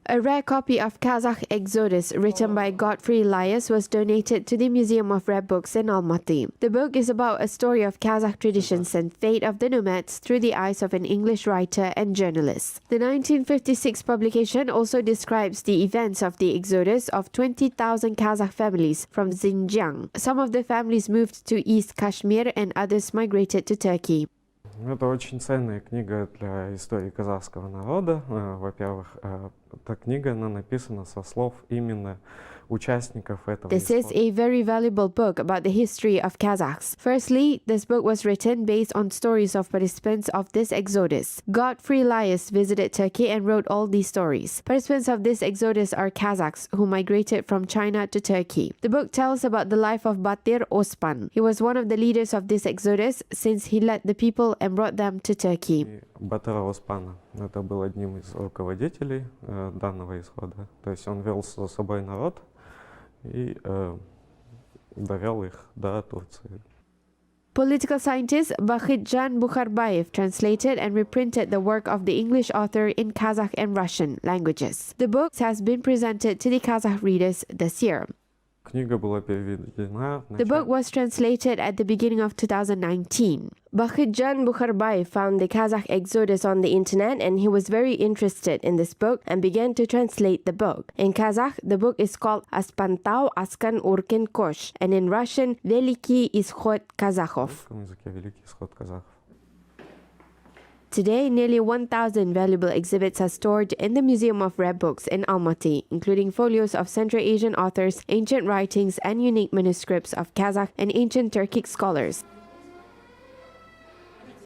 A rare copy of Kazakh Exodus written by Godfrey Elias was donated to the Museum of Rare Books in Almaty. The book is about a story of Kazakh traditions and fate of the nomads through the eyes of an English writer and journalist. The 1956 publication also describes the events of the exodus of 20,000 Kazakh families from Xinjiang. Some of the families moved to East Kashmir and others migrated to Turkey. Это очень ценная книга для истории казахского народа. Во-первых, эта книга, она написана со слов именно участников этого This is a very valuable book about the history of Kazakhs. Firstly, this book was written based on stories of participants of this exodus. Godfrey Elias visited Turkey and wrote all these stories. Participants of this exodus are Kazakhs who migrated from China to Turkey. The book tells about the life of Batir Osman. He was one of the leaders of this exodus since he led the people and brought them to Turkey. Батыра Оспана. Это был одним из руководителей данного исхода. То есть он вел за собой народ и довел их до Турции. Political scientist Bakhitjan Bukharbayev translated and reprinted the work of the English author in Kazakh and Russian languages. The book has been presented to the Kazakh readers this year. Книга была переведена. The book was translated at the beginning of 2019. Bakhitjan Bukharbayev found the Kazakh exodus on the internet and he was very interested in this book and began to translate the book. In Kazakh, the book is called Aspantau Askan Urkin Kosh, and in Russian, Veliki Исход Казахов. Today, nearly 1,000 valuable exhibits are stored in the Museum of Rare Books in Almaty, including folios of Central Asian authors, ancient writings, and unique manuscripts of Kazakh and ancient Turkic scholars.